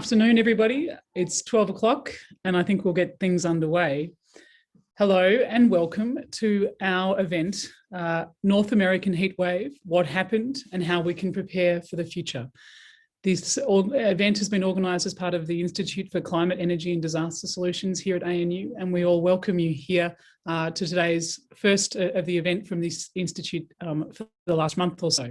Afternoon, everybody. It's 12 o'clock and I think we'll get things underway. Hello and welcome to our event, North American Heatwave, What Happened and How We Can Prepare for the Future. This event has been organised as part of the Institute for Climate, Energy and Disaster Solutions here at ANU, and we all welcome you here to today's first of the event from this institute for the last month or so.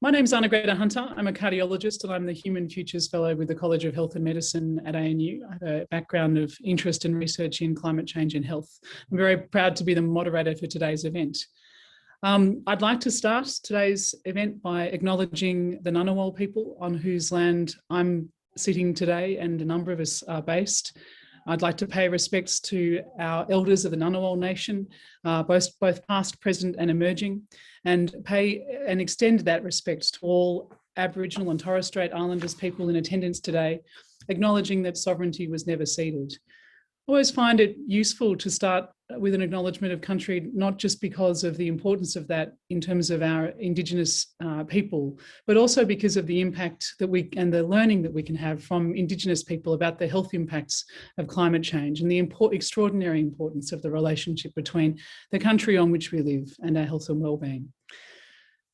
My name is Anna Hunter. I'm a cardiologist and I'm the Human Futures Fellow with the College of Health and Medicine at ANU. I have a background of interest and research in climate change and health. I'm very proud to be the moderator for today's event. I'd like to start today's event by acknowledging the Ngunnawal people on whose land I'm sitting today and a number of us are based. I'd like to pay respects to our elders of the Ngunnawal Nation, both past, present and emerging, and pay and extend that respect to all Aboriginal and Torres Strait Islanders people in attendance today, acknowledging that sovereignty was never ceded. I always find it useful to start with an acknowledgement of country, not just because of the importance of that in terms of our Indigenous people, but also because of the impact that and the learning that we can have from Indigenous people about the health impacts of climate change and the extraordinary importance of the relationship between the country on which we live and our health and well-being.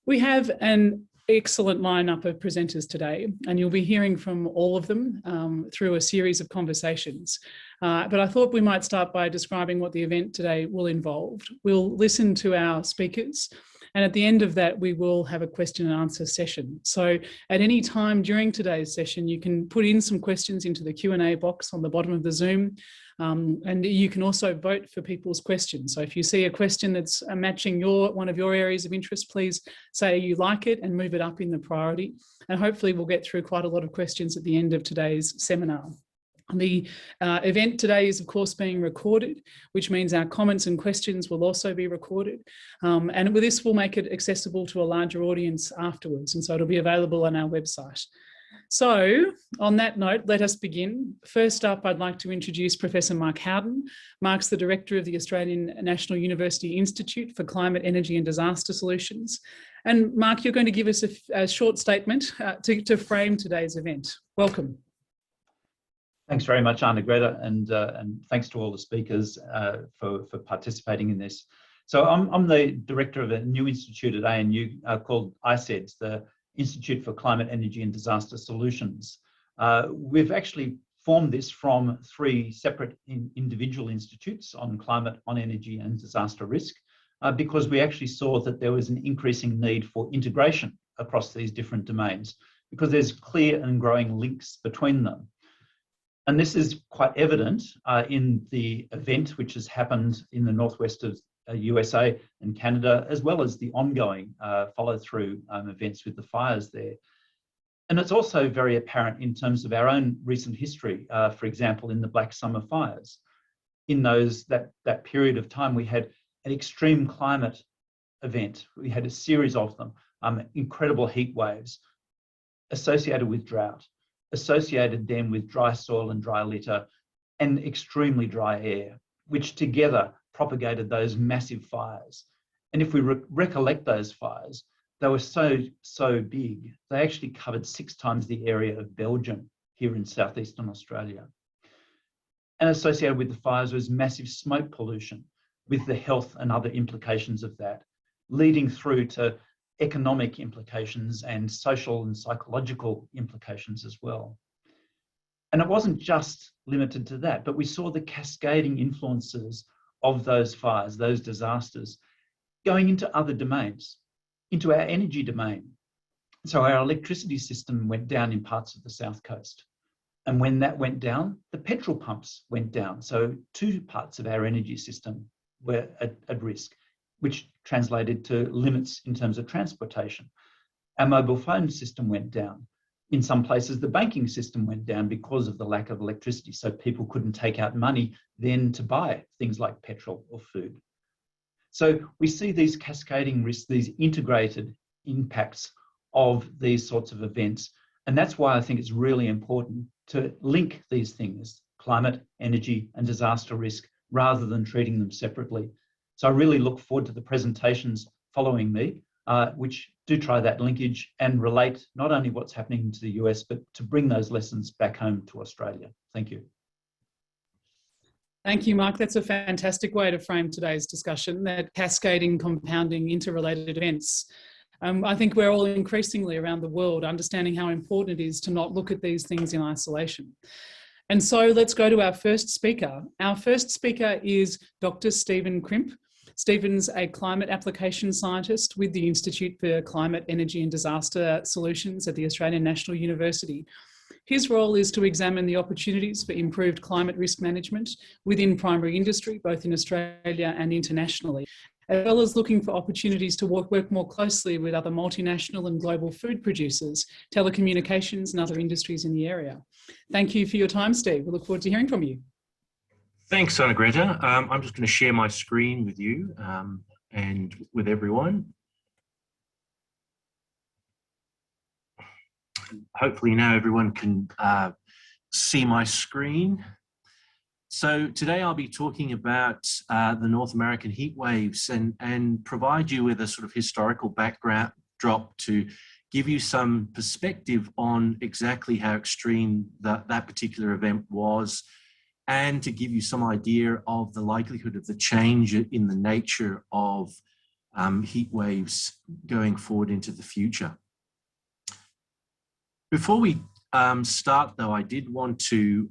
We have an excellent lineup of presenters today, and you'll be hearing from all of them through a series of conversations. But I thought we might start by describing what the event today will involve. We'll listen to our speakers, and at the end of that, we will have a question and answer session. So at any time during today's session, you can put in some questions into the Q&A box on the bottom of the Zoom. And you can also vote for people's questions. So if you see a question that's matching one of your areas of interest, please say you like it and move it up in the priority. And hopefully we'll get through quite a lot of questions at the end of today's seminar. The event today is, of course, being recorded, which means our comments and questions will also be recorded. And with this, we'll make it accessible to a larger audience afterwards. And so it'll be available on our website. So on that note, let us begin. First up, I'd like to introduce Professor Mark Howden. Mark's the Director of the Australian National University Institute for Climate, Energy and Disaster Solutions. And Mark, you're going to give us a short statement to frame today's event. Welcome. Thanks very much, Anna-Greta, and thanks to all the speakers for participating in this. So I'm the director of a new institute at ANU called ICEDS, the Institute for Climate, Energy and Disaster Solutions. We've actually formed this from three separate individual institutes on climate, on energy and disaster risk, because we actually saw that there was an increasing need for integration across these different domains, because there's clear and growing links between them. And this is quite evident in the event which has happened in the northwest of USA and Canada, as well as the ongoing follow-through events with the fires there. And it's also very apparent in terms of our own recent history, for example, in the Black Summer fires. In that period of time, we had an extreme climate event. We had a series of them, incredible heat waves associated with drought, associated then with dry soil and dry litter and extremely dry air, which together propagated those massive fires. And if we recollect those fires, they were so big, they actually covered 6 times the area of Belgium here in southeastern Australia. And associated with the fires was massive smoke pollution, with the health and other implications of that, leading through to economic implications and social and psychological implications as well. And it wasn't just limited to that, but we saw the cascading influences of those fires, those disasters, going into other domains, into our energy domain. So our electricity system went down in parts of the South Coast. And when that went down, the petrol pumps went down. So 2 parts of our energy system were at risk, which translated to limits in terms of transportation. Our mobile phone system went down. In some places, the banking system went down because of the lack of electricity, so people couldn't take out money then to buy things like petrol or food. So we see these cascading risks, these integrated impacts of these sorts of events. And that's why I think it's really important to link these things, climate, energy, and disaster risk, rather than treating them separately. So I really look forward to the presentations following me. which do try that linkage and relate not only what's happening to the US, but to bring those lessons back home to Australia. Thank you. Thank you, Mark. That's a fantastic way to frame today's discussion, that cascading, compounding, interrelated events. I think we're all increasingly around the world understanding how important it is to not look at these things in isolation. And so let's go to our first speaker. Our first speaker is Dr. Stephen Crimp. Stephen's a climate application scientist with the Institute for Climate, Energy and Disaster Solutions at the Australian National University. His role is to examine the opportunities for improved climate risk management within primary industry, both in Australia and internationally, as well as looking for opportunities to work more closely with other multinational and global food producers, telecommunications and other industries in the area. Thank you for your time, Steve. We look forward to hearing from you. Thanks, Anna Greta. I'm just going to share my screen with you and with everyone. Hopefully now everyone can see my screen. So today I'll be talking about the North American heat waves and provide you with a sort of historical backdrop to give you some perspective on exactly how extreme that particular event was, and to give you some idea of the likelihood of the change in the nature of heat waves going forward into the future. Before we start though, I did want to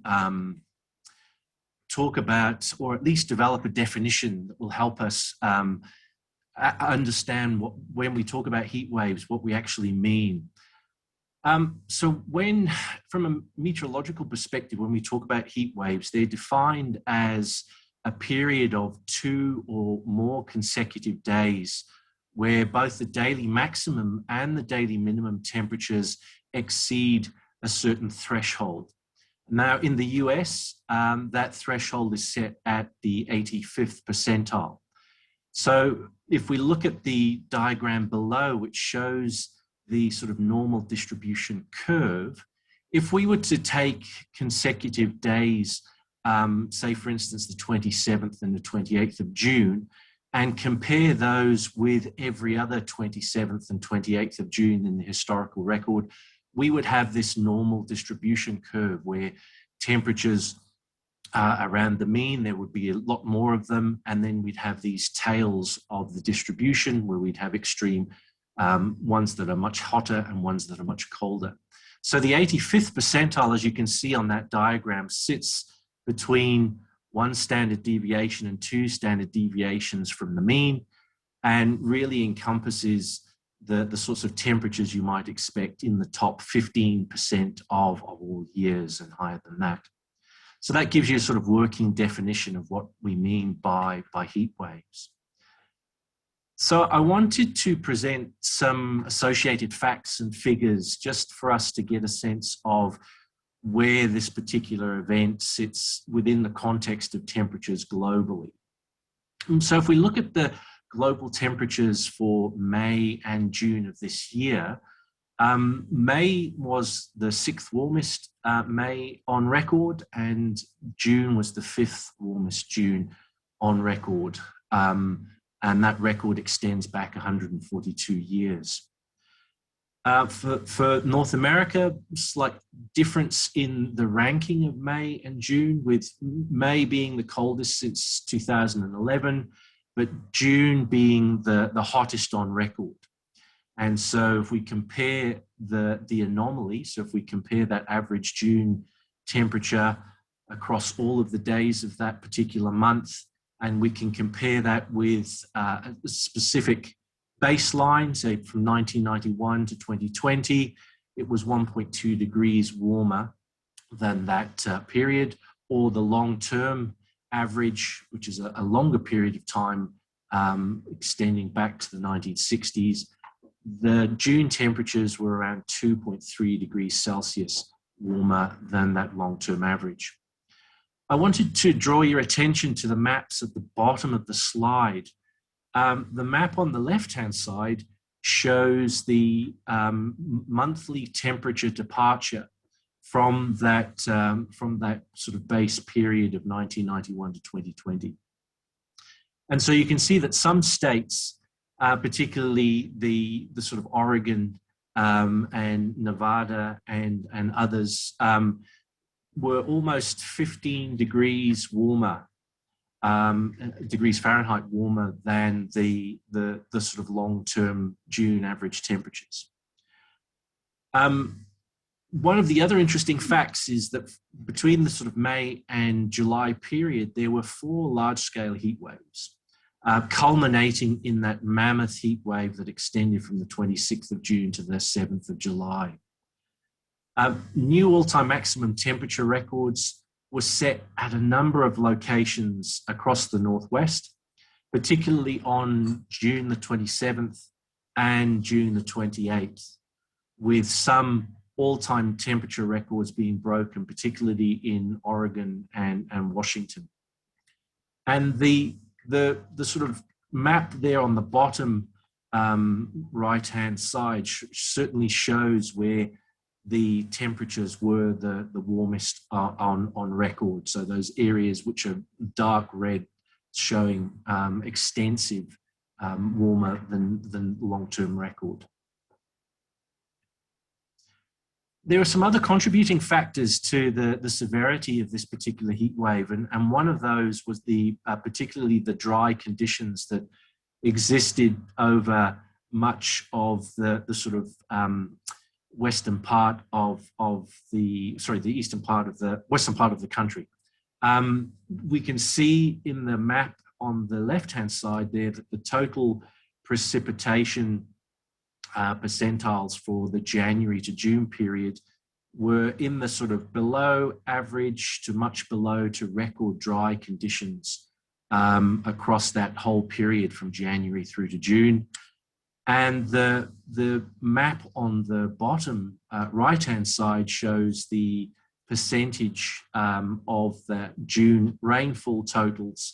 talk about, or at least develop a definition that will help us understand when we talk about heat waves, what we actually mean. So from a meteorological perspective, when we talk about heat waves, they're defined as a period of 2 or more consecutive days where both the daily maximum and the daily minimum temperatures exceed a certain threshold. Now, in the US, that threshold is set at the 85th percentile. So if we look at the diagram below, which shows the sort of normal distribution curve, if we were to take consecutive days, say for instance the 27th and the 28th of June, and compare those with every other 27th and 28th of June in the historical record, we would have this normal distribution curve where temperatures around the mean, there would be a lot more of them, and then we'd have these tails of the distribution where we'd have extreme ones that are much hotter and ones that are much colder. So the 85th percentile, as you can see on that diagram, sits between 1 standard deviation and 2 standard deviations from the mean, and really encompasses the sorts of temperatures you might expect in the top 15% of all years and higher than that. So that gives you a sort of working definition of what we mean by heat waves. So I wanted to present some associated facts and figures just for us to get a sense of where this particular event sits within the context of temperatures globally. And so if we look at the global temperatures for May and June of this year, May was the 6th warmest May on record, and June was the 5th warmest June on record. And that record extends back 142 years. For North America, slight difference in the ranking of May and June, with May being the coldest since 2011, but June being the hottest on record. And so if we compare the anomaly, so if we compare that average June temperature across all of the days of that particular month, and we can compare that with a specific baseline, say from 1991 to 2020, it was 1.2 degrees warmer than that period, or the long-term average, which is a longer period of time extending back to the 1960s. The June temperatures were around 2.3 degrees Celsius warmer than that long-term average. I wanted to draw your attention to the maps at the bottom of the slide. The map on the left-hand side shows the monthly temperature departure from that sort of base period of 1991 to 2020. And so you can see that some states particularly the sort of Oregon and Nevada and others were almost 15 degrees warmer, degrees Fahrenheit warmer than the sort of long-term June average temperatures. One of the other interesting facts is that between the sort of May and July period, there were 4 large-scale heat waves, culminating in that mammoth heat wave that extended from the 26th of June to the 7th of July. New all-time maximum temperature records were set at a number of locations across the Northwest, particularly on June the 27th and June the 28th, with some all-time temperature records being broken, particularly in Oregon and Washington. And the sort of map there on the bottom right-hand side certainly shows where the temperatures were the warmest on record. So those areas which are dark red showing extensive warmer than long-term record. There are some other contributing factors to the severity of this particular heat wave, and one of those was particularly the dry conditions that existed over much of the sort of western part of the western part of the country. We can see in the map on the left-hand side there that the total precipitation percentiles for the January to June period were in the sort of below average to much below to record dry conditions across that whole period from January through to June. And the map on the bottom right-hand side shows the percentage of the June rainfall totals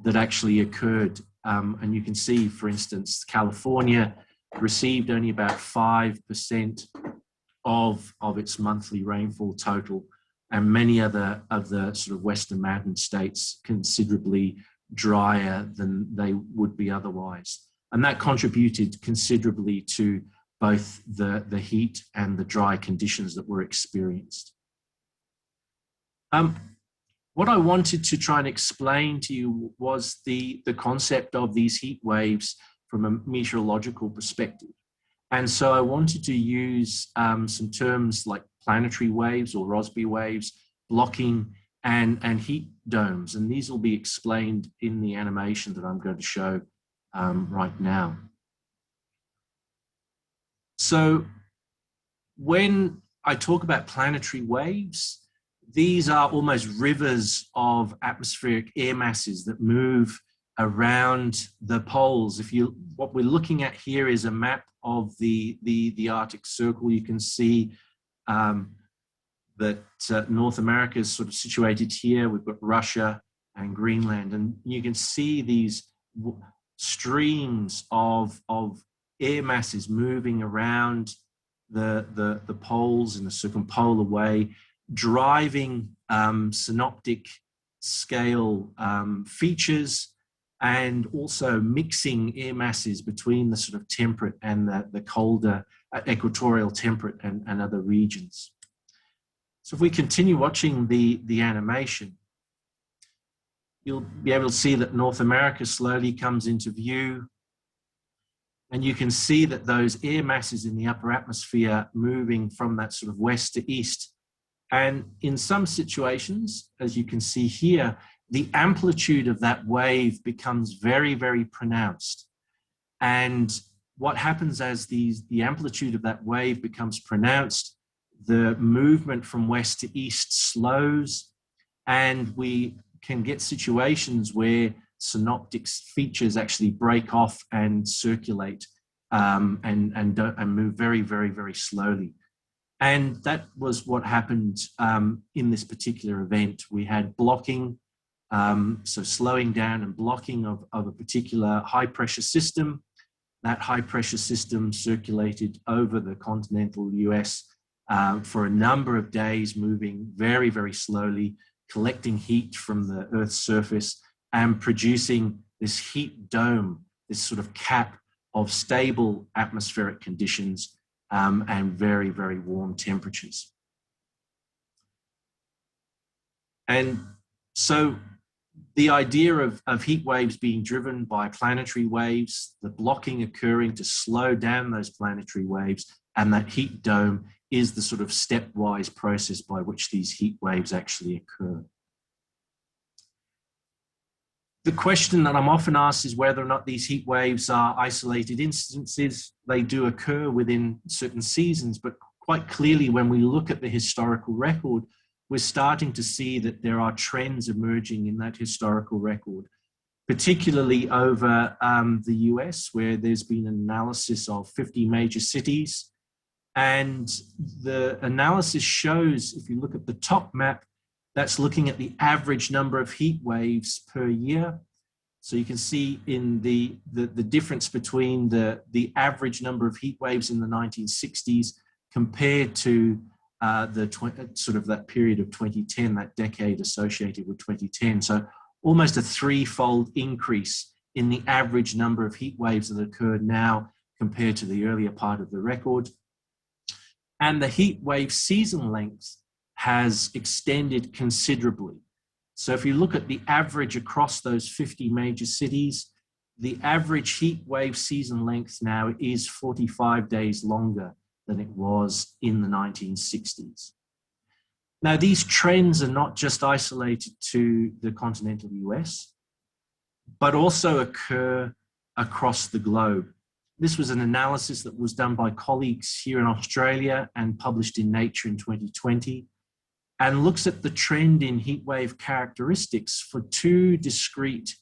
that actually occurred. And you can see, for instance, California received only about 5% of its monthly rainfall total, and many other of the sort of Western Mountain states considerably drier than they would be otherwise. And that contributed considerably to both the heat and the dry conditions that were experienced. What I wanted to try and explain to you was the concept of these heat waves from a meteorological perspective. And so I wanted to use some terms like planetary waves or Rossby waves, blocking, and heat domes. And these will be explained in the animation that I'm going to show right now. So when I talk about planetary waves, these are almost rivers of atmospheric air masses that move around the poles. What we're looking at here is a map of the Arctic Circle. You can see that North America is sort of situated here. We've got Russia and Greenland, and you can see these streams of air masses moving around the poles in a circumpolar way, driving synoptic scale features, and also mixing air masses between the sort of temperate and the colder equatorial temperate and other regions. So if we continue watching the animation, you'll be able to see that North America slowly comes into view. And you can see that those air masses in the upper atmosphere moving from that sort of west to east. And in some situations, as you can see here, the amplitude of that wave becomes very, very pronounced. And what happens as the amplitude of that wave becomes pronounced, the movement from west to east slows, and we can get situations where synoptic features actually break off and circulate and move very, very, very slowly. And that was what happened in this particular event. We had blocking, so slowing down and blocking of a particular high pressure system. That high pressure system circulated over the continental US for a number of days, moving very, very slowly, collecting heat from the Earth's surface and producing this heat dome, this sort of cap of stable atmospheric conditions and very, very warm temperatures. And so the idea of heat waves being driven by planetary waves, the blocking occurring to slow down those planetary waves, and that heat dome is the sort of stepwise process by which these heat waves actually occur. The question that I'm often asked is whether or not these heat waves are isolated instances. They do occur within certain seasons, but quite clearly when we look at the historical record, we're starting to see that there are trends emerging in that historical record, particularly over the US, where there's been an analysis of 50 major cities. And the analysis shows, if you look at the top map, that's looking at the average number of heat waves per year. So you can see in the difference between the average number of heat waves in the 1960s compared to sort of that period of 2010, that decade associated with 2010. So almost a threefold increase in the average number of heat waves that occurred now compared to the earlier part of the record. And the heat wave season length has extended considerably. So if you look at the average across those 50 major cities, the average heat wave season length now is 45 days longer than it was in the 1960s. Now, these trends are not just isolated to the continental US, but also occur across the globe. This was an analysis that was done by colleagues here in Australia and published in Nature in 2020, and looks at the trend in heatwave characteristics for two discrete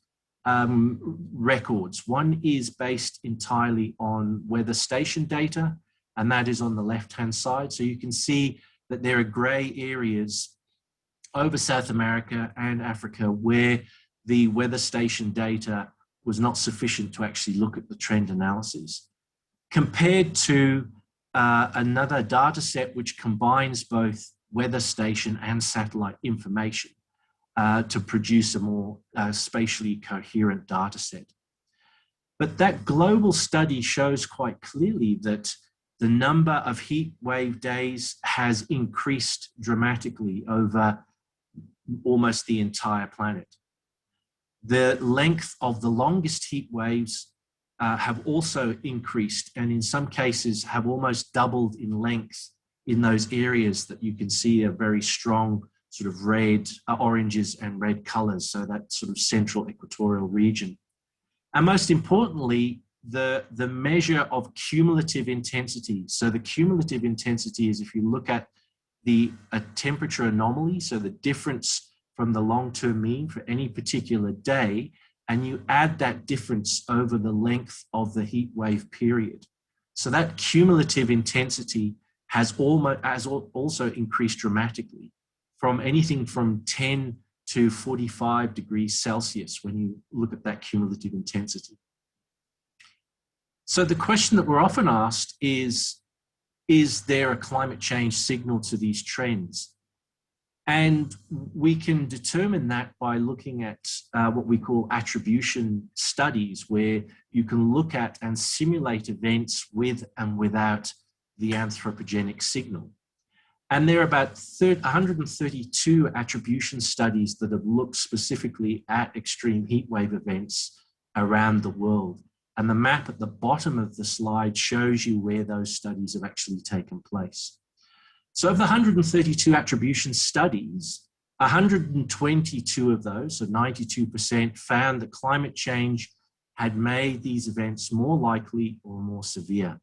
records. One is based entirely on weather station data, and that is on the left-hand side. So you can see that there are gray areas over South America and Africa where the weather station data was not sufficient to actually look at the trend analysis, compared to another data set which combines both weather station and satellite information to produce a more spatially coherent data set. But that global study shows quite clearly that the number of heat wave days has increased dramatically over almost the entire planet. The length of the longest heat waves have also increased, and in some cases have almost doubled in length in those areas that you can see a very strong sort of red, oranges and red colors, so that sort of central equatorial region. And most importantly, the measure of cumulative intensity. So the cumulative intensity is if you look at a temperature anomaly, so the difference from the long-term mean for any particular day, and you add that difference over the length of the heat wave period. So that cumulative intensity has also increased dramatically from anything from 10 to 45 degrees Celsius when you look at that cumulative intensity. So the question that we're often asked is there a climate change signal to these trends? And we can determine that by looking at what we call attribution studies, where you can look at and simulate events with and without the anthropogenic signal. And there are about 132 attribution studies that have looked specifically at extreme heat wave events around the world. And the map at the bottom of the slide shows you where those studies have actually taken place. So of the 132 attribution studies, 122 of those, so 92%, found that climate change had made these events more likely or more severe.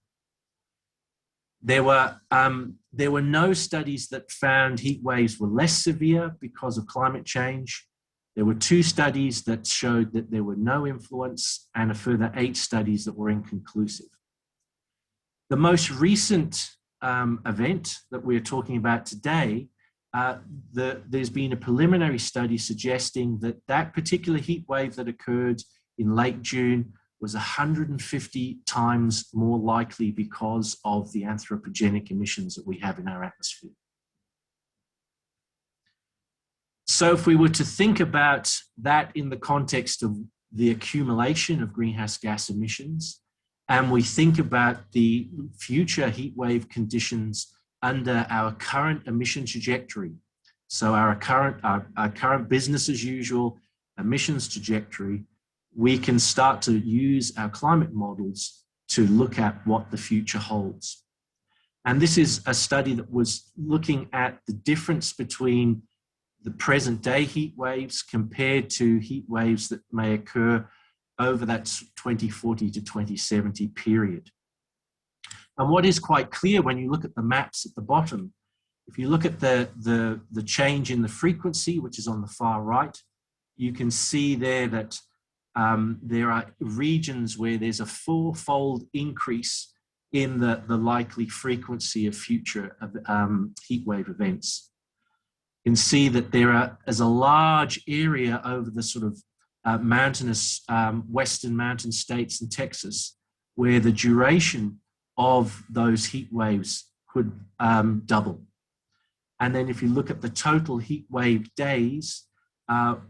There were no studies that found heat waves were less severe because of climate change. There were 2 studies that showed that there were no influence, and a further 8 studies that were inconclusive. The most recent event that we're talking about today, there's been a preliminary study suggesting that that particular heat wave that occurred in late June was 150 times more likely because of the anthropogenic emissions that we have in our atmosphere. So if we were to think about that in the context of the accumulation of greenhouse gas emissions and we think about the future heat wave conditions under our current emission trajectory, so our current business as usual emissions trajectory, we can start to use our climate models to look at what the future holds. And this is a study that was looking at the difference between the present day heat waves compared to heat waves that may occur over that 2040 to 2070 period. And what is quite clear when you look at the maps at the bottom, if you look at the change in the frequency, which is on the far right, you can see there that there are regions where there's a fourfold increase in the likely frequency of future heat wave events. You can see that there is a large area over the sort of mountainous western mountain states in Texas where the duration of those heat waves could double. And then if you look at the total heat wave days,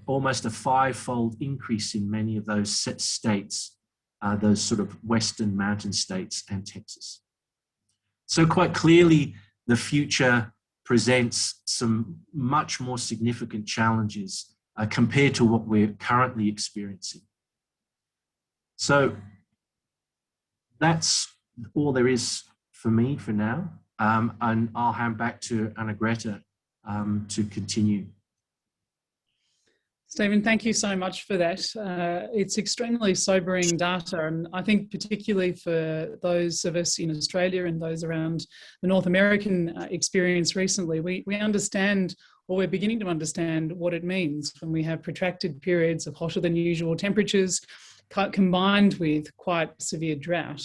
almost a fivefold increase in many of those states, those sort of western mountain states and Texas. So quite clearly, the future presents some much more significant challenges compared to what we're currently experiencing. So that's all there is for me for now. And I'll hand back to Anna-Greta to continue. Stephen, thank you so much for that. It's extremely sobering data, and I think particularly for those of us in Australia and those around the North American experience recently, we understand, or we're beginning to understand, what it means when we have protracted periods of hotter than usual temperatures combined with quite severe drought.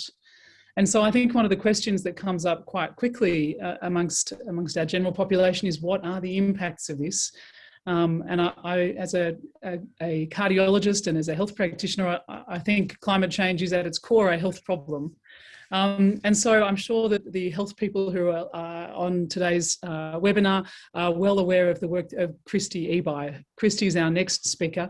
And so I think one of the questions that comes up quite quickly amongst our general population is, what are the impacts of this? And I as a cardiologist and as a health practitioner, I think climate change is at its core a health problem. And so I'm sure that the health people who are on today's webinar are well aware of the work of Christy Ebi. Christy is our next speaker.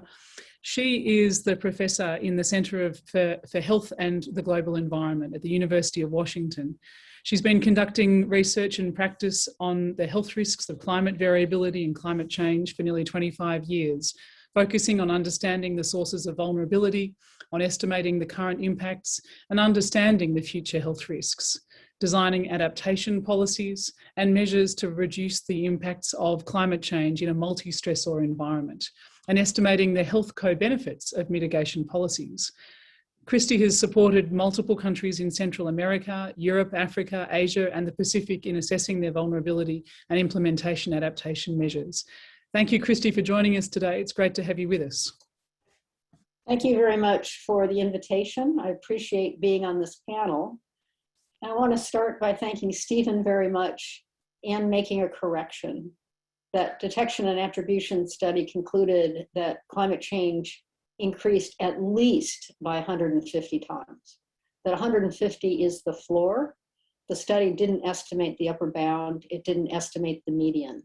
She is the professor in the Centre for Health and the Global Environment at the University of Washington. She's been conducting research and practice on the health risks of climate variability and climate change for nearly 25 years, focusing on understanding the sources of vulnerability, on estimating the current impacts, and understanding the future health risks, designing adaptation policies and measures to reduce the impacts of climate change in a multi-stressor environment, and estimating the health co-benefits of mitigation policies. Christy has supported multiple countries in Central America, Europe, Africa, Asia, and the Pacific in assessing their vulnerability and implementation adaptation measures. Thank you, Christy, for joining us today. It's great to have you with us. Thank you very much for the invitation. I appreciate being on this panel. And I want to start by thanking Stephen very much and making a correction. That detection and attribution study concluded that climate change increased at least by 150 times. That 150 is the floor. The study didn't estimate the upper bound. It didn't estimate the median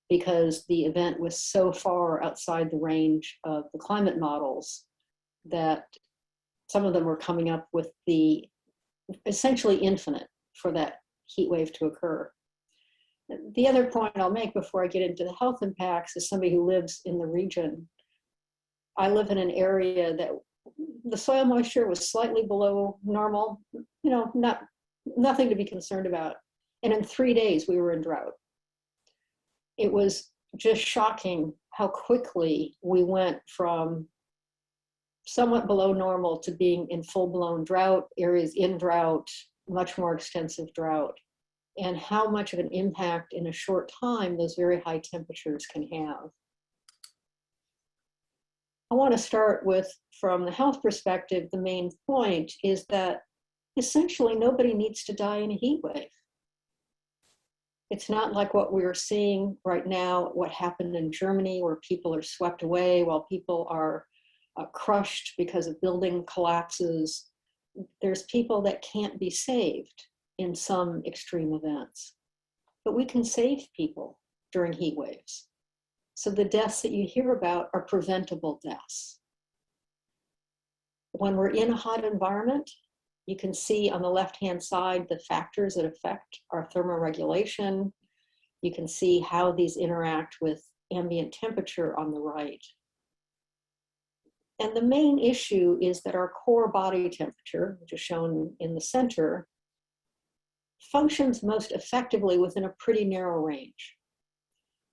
because the event was so far outside the range of the climate models that some of them were coming up with the essentially infinite for that heat wave to occur. The other point I'll make before I get into the health impacts is somebody who lives in the region. I live in an area that the soil moisture was slightly below normal, nothing to be concerned about. And in 3 days, we were in drought. It was just shocking how quickly we went from somewhat below normal to being in full-blown drought, areas in drought, much more extensive drought, and how much of an impact in a short time those very high temperatures can have. I want to start with, from the health perspective, the main point is that essentially nobody needs to die in a heat wave. It's not like what we're seeing right now, what happened in Germany, where people are swept away while people are crushed because of building collapses. There's people that can't be saved in some extreme events, but we can save people during heat waves. So the deaths that you hear about are preventable deaths. When we're in a hot environment, You can see on the left-hand side the factors that affect our thermoregulation. You can see how these interact with ambient temperature on the right. And the main issue is that our core body temperature, which is shown in the center, functions most effectively within a pretty narrow range.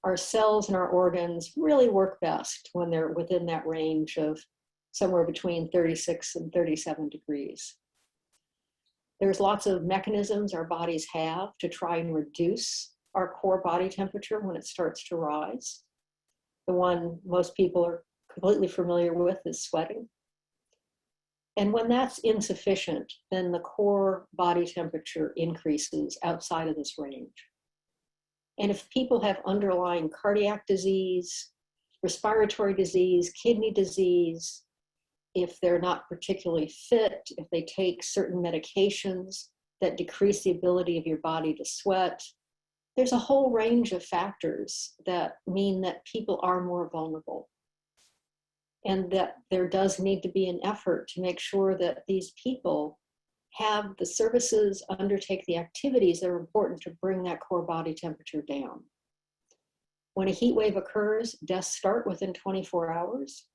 Our cells and our organs really work best when they're within that range of somewhere between 36 and 37 degrees. There's lots of mechanisms our bodies have to try and reduce our core body temperature when it starts to rise. The one most people are completely familiar with is sweating. And when that's insufficient, then the core body temperature increases outside of this range. And if people have underlying cardiac disease, respiratory disease, kidney disease, if they're not particularly fit, if they take certain medications that decrease the ability of your body to sweat, there's a whole range of factors that mean that people are more vulnerable. And that there does need to be an effort to make sure that these people have the services, undertake the activities that are important to bring that core body temperature down. When a heat wave occurs, deaths start within 24 hours.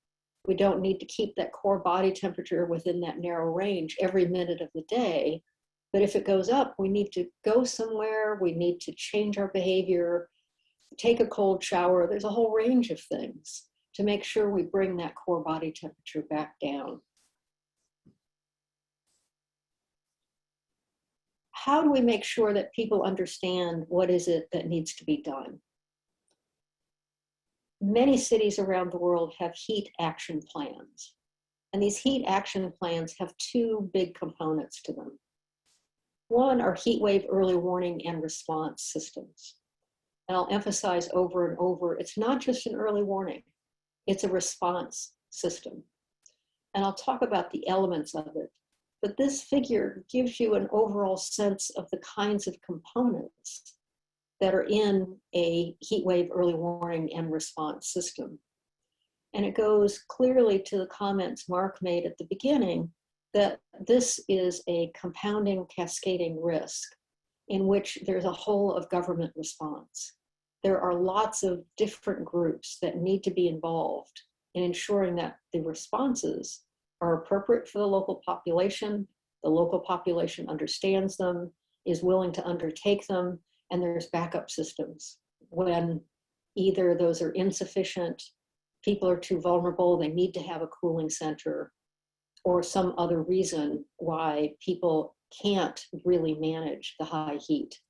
We don't need to keep that core body temperature within that narrow range every minute of the day. But if it goes up, we need to go somewhere, we need to change our behavior, take a cold shower. There's a whole range of things to make sure we bring that core body temperature back down. How do we make sure that people understand what is it that needs to be done? Many cities around the world have heat action plans. And these heat action plans have two big components to them. One are heat wave early warning and response systems. And I'll emphasize over and over, it's not just an early warning, it's a response system. And I'll talk about the elements of it. But this figure gives you an overall sense of the kinds of components that are in a heat wave early warning and response system. And it goes clearly to the comments Mark made at the beginning that this is a compounding, cascading risk in which there's a whole of government response. There are lots of different groups that need to be involved in ensuring that the responses are appropriate for the local population understands them, is willing to undertake them, and there's backup systems. When either those are insufficient, people are too vulnerable, they need to have a cooling center, or some other reason why people can't really manage the high heat.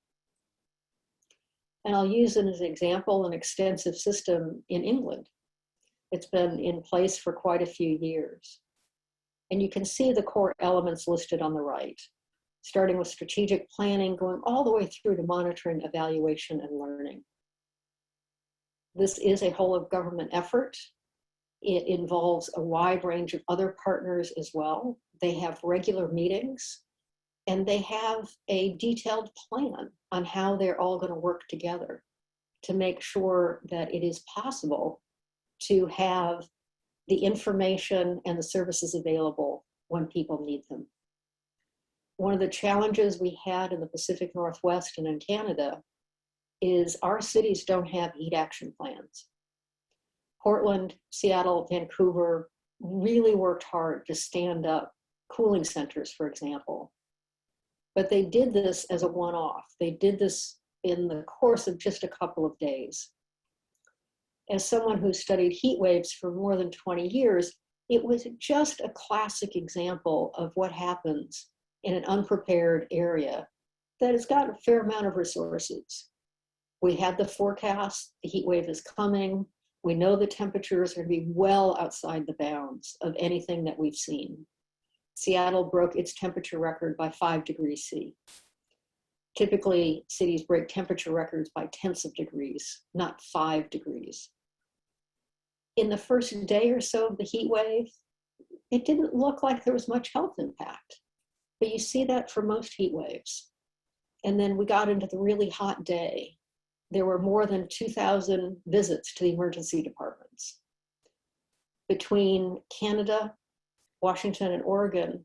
And I'll use it as an example, an extensive system in England. It's been in place for quite a few years. And you can see the core elements listed on the right, starting with strategic planning, going all the way through to monitoring, evaluation, and learning. This is a whole of government effort. It involves a wide range of other partners as well. They have regular meetings, and they have a detailed plan on how they're all going to work together to make sure that it is possible to have the information and the services available when people need them. One of the challenges we had in the Pacific Northwest and in Canada is our cities don't have heat action plans. Portland, Seattle, Vancouver really worked hard to stand up cooling centers, for example. But they did this as a one-off. They did this in the course of just a couple of days. As someone who studied heat waves for more than 20 years, it was just a classic example of what happens in an unprepared area that has got a fair amount of resources. We had the forecast, the heat wave is coming. We know the temperatures are going to be well outside the bounds of anything that we've seen. Seattle broke its temperature record by 5 degrees C. Typically, cities break temperature records by tenths of degrees, not 5 degrees. In the first day or so of the heat wave, it didn't look like there was much health impact. But you see that for most heat waves. And then we got into the really hot day. There were more than 2,000 visits to the emergency departments. Between Canada, Washington, and Oregon,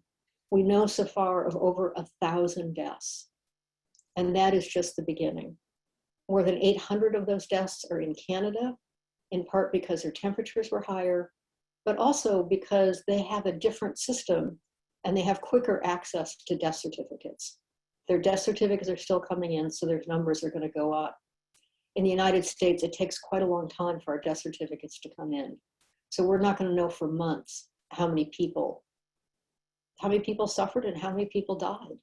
We know so far of over 1,000 deaths, and that is just the beginning. More than 800 of those deaths are in Canada, in part because their temperatures were higher, but also because they have a different system and they have quicker access to death certificates. Their death certificates are still coming in, so their numbers are going to go up. In the United States, it takes quite a long time for our death certificates to come in. So we're not going to know for months how many people suffered and how many people died.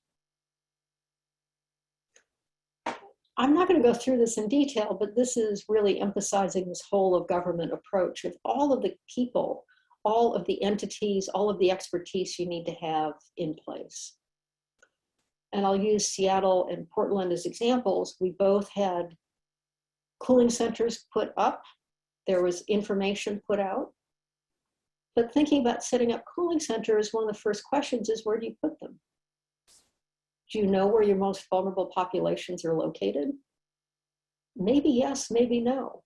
I'm not going to go through this in detail, but this is really emphasizing this whole of government approach of all of the people, all of the entities, all of the expertise you need to have in place. And I'll use Seattle and Portland as examples. We both had cooling centers put up. There was information put out. But thinking about setting up cooling centers, one of the first questions is, where do you put them? Do you know where your most vulnerable populations are located? Maybe yes, maybe no.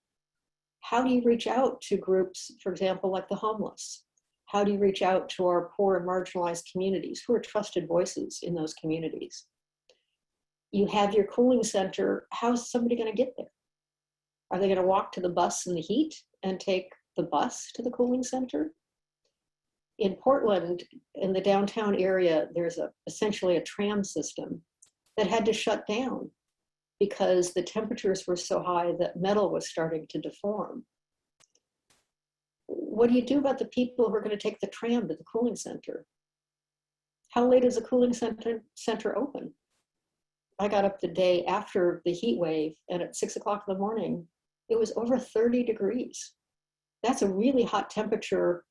How do you reach out to groups, for example, like the homeless? How do you reach out to our poor and marginalized communities who are trusted voices in those communities? You have your cooling center, how's somebody going to get there? Are they going to walk to the bus in the heat and take the bus to the cooling center? In Portland, in the downtown area, there's essentially a tram system that had to shut down because the temperatures were so high that metal was starting to deform. What do you do about the people who are going to take the tram to the cooling center? How late is the cooling center open? I got up the day after the heat wave, and at 6 o'clock in the morning, it was over 30 degrees. That's a really hot temperature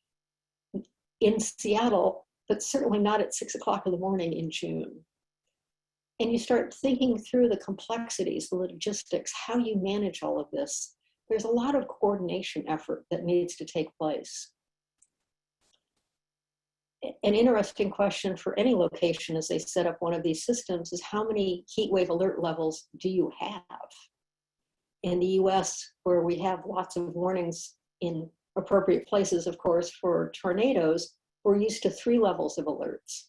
in Seattle, but certainly not at 6 o'clock in the morning in June. And you start thinking through the complexities, the logistics, how you manage all of this. There's a lot of coordination effort that needs to take place. An interesting question for any location as they set up one of these systems is, how many heat wave alert levels do you have? In the US, where we have lots of warnings in appropriate places, of course, for tornadoes, we're used to 3 levels of alerts.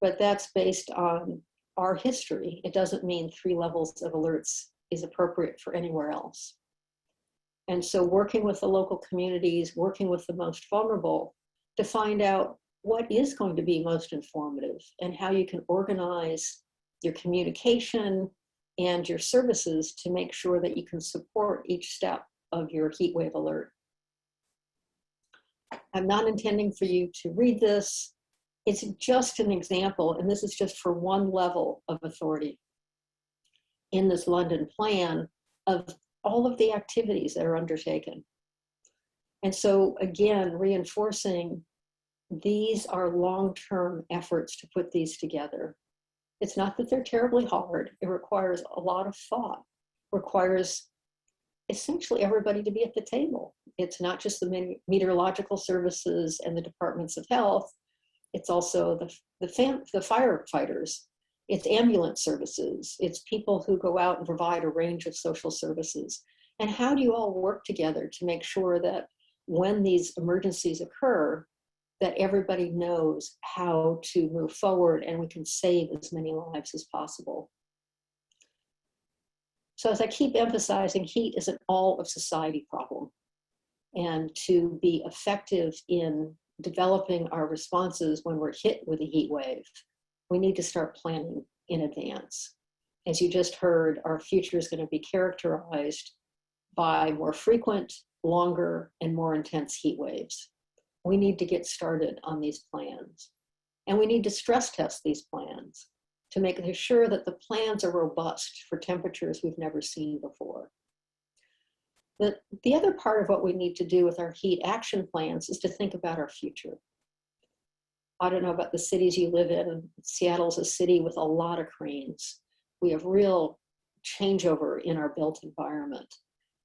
But that's based on our history. It doesn't mean 3 levels of alerts is appropriate for anywhere else. And so working with the local communities, working with the most vulnerable to find out what is going to be most informative and how you can organize your communication and your services to make sure that you can support each step of your heat wave alert. I'm not intending for you to read this. It's just an example, and this is just for one level of authority in this London plan of all of the activities that are undertaken. And so again, reinforcing these are long-term efforts to put these together. It's not that they're terribly hard. It requires a lot of thought, requires essentially everybody to be at the table. It's not just the meteorological services and the departments of health. It's also the firefighters. It's ambulance services. It's people who go out and provide a range of social services. And how do you all work together to make sure that when these emergencies occur, that everybody knows how to move forward and we can save as many lives as possible? So as I keep emphasizing, heat is an all of society problem. And to be effective in developing our responses when we're hit with a heat wave, we need to start planning in advance. As you just heard, our future is going to be characterized by more frequent, longer, and more intense heat waves. We need to get started on these plans. And we need to stress test these plans to make sure that the plans are robust for temperatures we've never seen before. The other part of what we need to do with our heat action plans is to think about our future. I don't know about the cities you live in. Seattle's a city with a lot of cranes. We have real changeover in our built environment.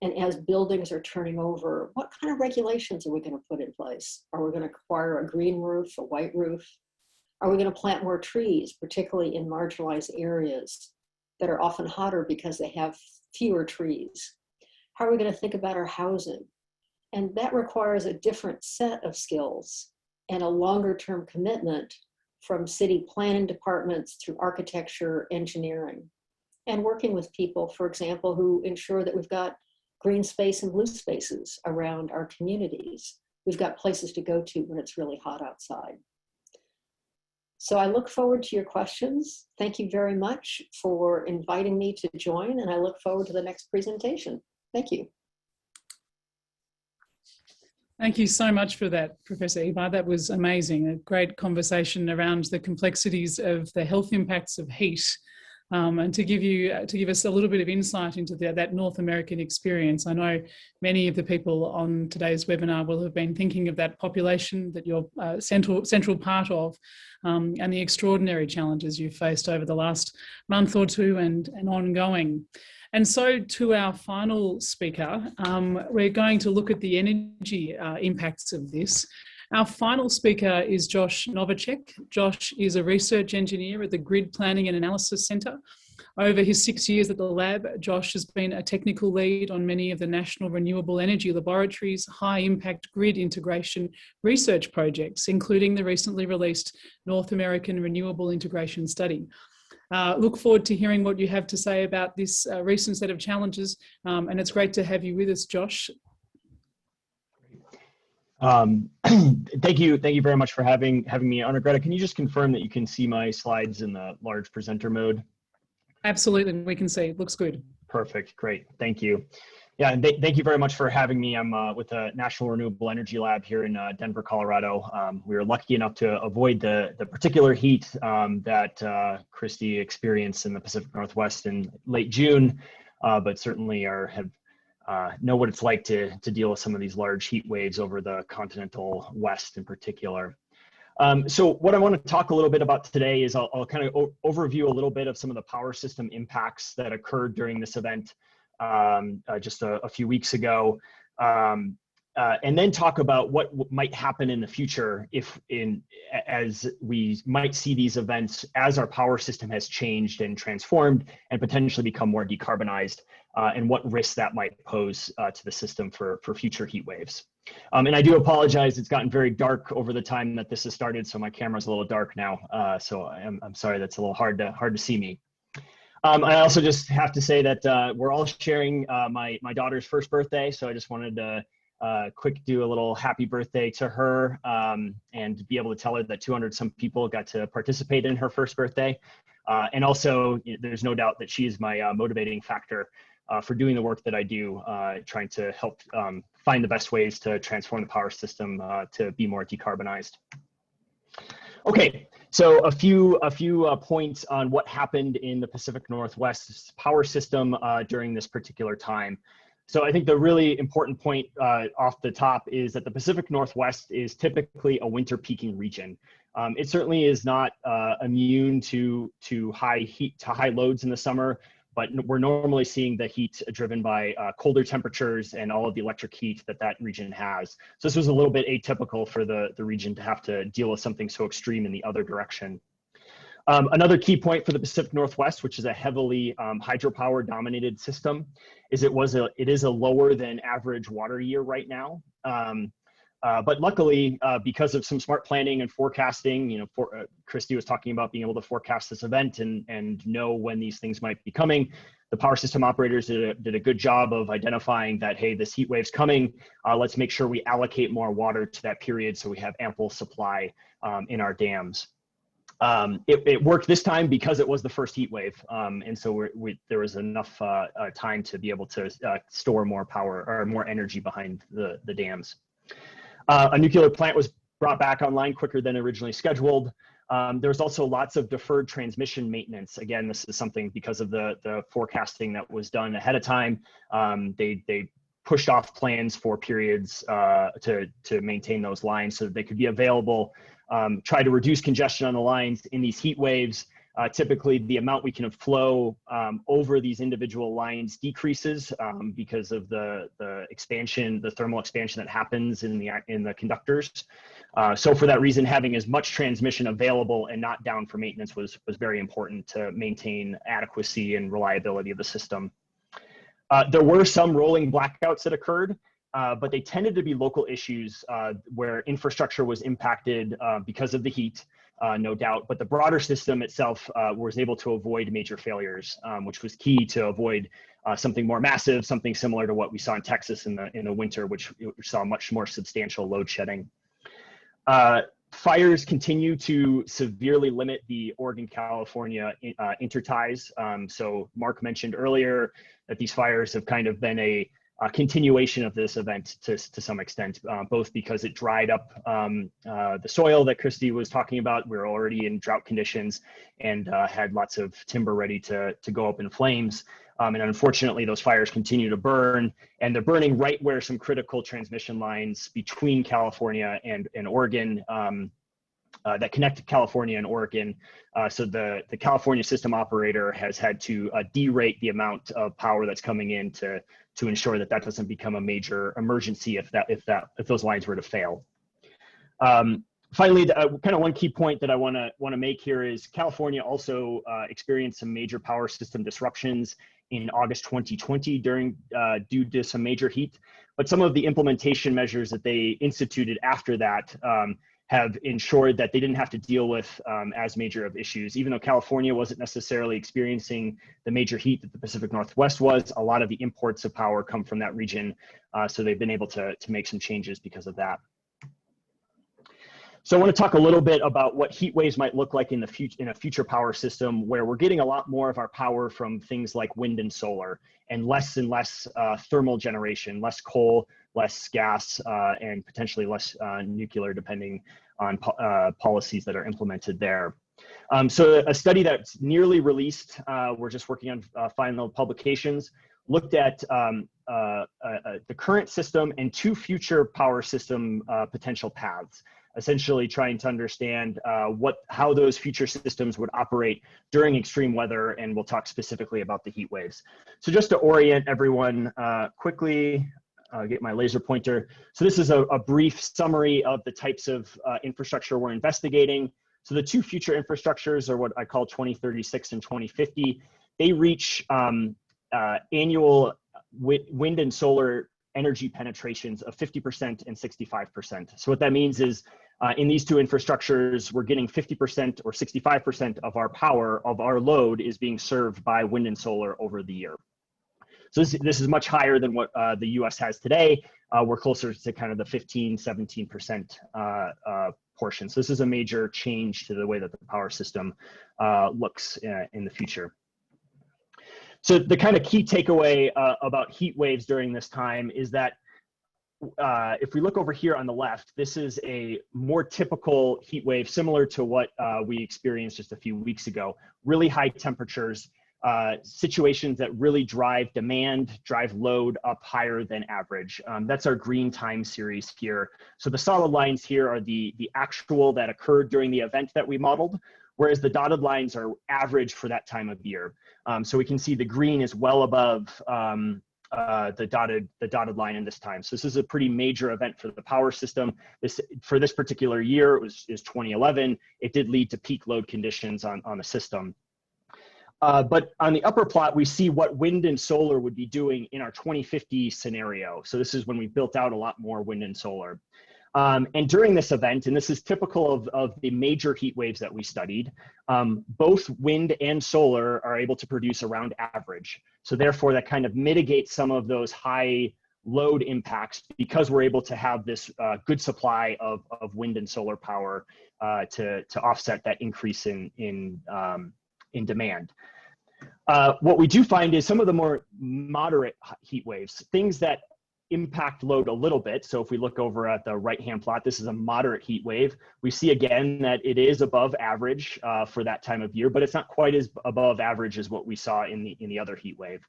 And as buildings are turning over, what kind of regulations are we going to put in place? Are we going to require a green roof, a white roof? Are we going to plant more trees, particularly in marginalized areas that are often hotter because they have fewer trees? How are we going to think about our housing? And that requires a different set of skills and a longer term commitment from city planning departments through architecture, engineering, and working with people, for example, who ensure that we've got green space and blue spaces around our communities. We've got places to go to when it's really hot outside. So I look forward to your questions. Thank you very much for inviting me to join, and I look forward to the next presentation. Thank you. Thank you so much for that, Professor Ebar. That was amazing. A great conversation around the complexities of the health impacts of heat, and to give us a little bit of insight into that North American experience. I know many of the people on today's webinar will have been thinking of that population that you're central part of, and the extraordinary challenges you've faced over the last month or two and ongoing. And so to our final speaker, we're going to look at the energy impacts of this. Our final speaker is Josh Novacek. Josh is a research engineer at the Grid Planning and Analysis Centre. Over his 6 years at the lab, Josh has been a technical lead on many of the National Renewable Energy Laboratory's high-impact grid integration research projects, including the recently released North American Renewable Integration Study. Look forward to hearing what you have to say about this recent set of challenges, and it's great to have you with us, Josh. Thank you very much for having me on. Greta, can you just confirm that you can see my slides in the large presenter mode? Absolutely, we can see. It looks good. Perfect, great, thank you. Yeah, and thank you very much for having me. I'm with the National Renewable Energy Lab here in Denver, Colorado. We were lucky enough to avoid the particular heat that Christy experienced in the Pacific Northwest in late June, but certainly know what it's like to deal with some of these large heat waves over the continental West in particular. So what I want to talk a little bit about today is I'll kind of overview a little bit of some of the power system impacts that occurred during this event just a few weeks ago, and then talk about what might happen in the future as we might see these events as our power system has changed and transformed and potentially become more decarbonized, and what risks that might pose to the system for future heat waves. And I do apologize, it's gotten very dark over the time that this has started, so my camera's a little dark now, so I'm sorry that's a little hard to see me. I also just have to say that we're all sharing my daughter's first birthday, so I just wanted to do a little happy birthday to her, and be able to tell her that 200 some people got to participate in her first birthday. And also, there's no doubt that she is my motivating factor for doing the work that I do, trying to help find the best ways to transform the power system to be more decarbonized. Okay, so a few points on what happened in the Pacific Northwest power system during this particular time. So I think the really important point off the top is that the Pacific Northwest is typically a winter peaking region. It certainly is not immune to high loads in the summer, but we're normally seeing the heat driven by colder temperatures and all of the electric heat that region has. So this was a little bit atypical for the region to have to deal with something so extreme in the other direction. Another key point for the Pacific Northwest, which is a heavily hydropower dominated system, is it is a lower than average water year right now. But luckily, because of some smart planning and forecasting, Christy was talking about being able to forecast this event and know when these things might be coming. The power system operators did a good job of identifying that, hey, this heat wave's coming. Let's make sure we allocate more water to that period so we have ample supply in our dams. It worked this time because it was the first heat wave, and so there was enough time to be able to store more power or more energy behind the dams. A nuclear plant was brought back online quicker than originally scheduled. There was also lots of deferred transmission maintenance. Again, this is something because of the forecasting that was done ahead of time. They pushed off plans for periods to maintain those lines so that they could be available. Try to reduce congestion on the lines in these heat waves. Typically, the amount we can flow over these individual lines decreases because of the thermal expansion that happens in the conductors. So for that reason, having as much transmission available and not down for maintenance was very important to maintain adequacy and reliability of the system. There were some rolling blackouts that occurred. but they tended to be local issues where infrastructure was impacted because of the heat, no doubt. But the broader system itself was able to avoid major failures, which was key to avoid something more massive, something similar to what we saw in Texas in the winter, which saw much more substantial load shedding. Fires continue to severely limit the Oregon-California interties. So Mark mentioned earlier that these fires have kind of been a continuation of this event to some extent, both because it dried up the soil that Christy was talking about. We were already in drought conditions and had lots of timber ready to go up in flames. And unfortunately, those fires continue to burn, and they're burning right where some critical transmission lines between California and Oregon that connect California and Oregon. So the California system operator has had to derate the amount of power that's coming in to ensure that that doesn't become a major emergency if those lines were to fail. Finally, kind of one key point that I want to make here is California also experienced some major power system disruptions in August 2020 due to some major heat. But some of the implementation measures that they instituted after that have ensured that they didn't have to deal with as major of issues. Even though California wasn't necessarily experiencing the major heat that the Pacific Northwest was, a lot of the imports of power come from that region. So they've been able to make some changes because of that. So I want to talk a little bit about what heat waves might look like in a future power system where we're getting a lot more of our power from things like wind and solar and less thermal generation, less coal, less gas, and potentially less nuclear, depending on policies that are implemented there. So a study that's nearly released, we're just working on final publications, looked at the current system and two future power system potential paths, essentially trying to understand how those future systems would operate during extreme weather, and we'll talk specifically about the heat waves. So just to orient everyone quickly, get my laser pointer. So this is a brief summary of the types of infrastructure we're investigating. So the two future infrastructures are what I call 2036 and 2050. They reach annual wind and solar energy penetrations of 50% and 65%. So what that means is in these two infrastructures, we're getting 50% or 65% of our power, of our load is being served by wind and solar over the year. So this is much higher than what the US has today. We're closer to kind of the 15, 17% portion. So this is a major change to the way that the power system looks in the future. So the kind of key takeaway about heat waves during this time is that if we look over here on the left, this is a more typical heat wave, similar to what we experienced just a few weeks ago. Really high temperatures, situations that really drive demand, drive load up higher than average. That's our green time series here. So the solid lines here are the actual that occurred during the event that we modeled, whereas the dotted lines are average for that time of year. So we can see the green is well above the dotted line in this time. So this is a pretty major event for the power system. For this particular year, is 2011. It did lead to peak load conditions on the system. But on the upper plot, we see what wind and solar would be doing in our 2050 scenario. So this is when we built out a lot more wind and solar. And during this event, and this is typical of the major heat waves that we studied, both wind and solar are able to produce around average. So therefore, that kind of mitigates some of those high load impacts because we're able to have this good supply of wind and solar power to offset that increase in demand. What we do find is some of the more moderate heat waves, things that impact load a little bit. So if we look over at the right-hand plot, this is a moderate heat wave. We see again that it is above average for that time of year, but it's not quite as above average as what we saw in the other heat wave.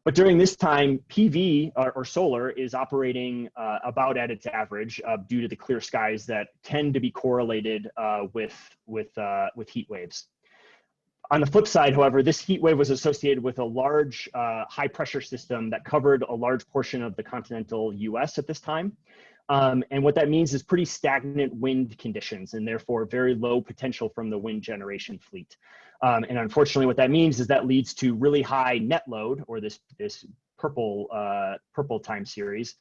But during this time, PV or solar is operating about at its average due to the clear skies that tend to be correlated with heat waves. On the flip side, however, this heat wave was associated with a large high pressure system that covered a large portion of the continental US at this time. And what that means is pretty stagnant wind conditions and therefore very low potential from the wind generation fleet. And unfortunately, what that means is that leads to really high net load, or this purple time series,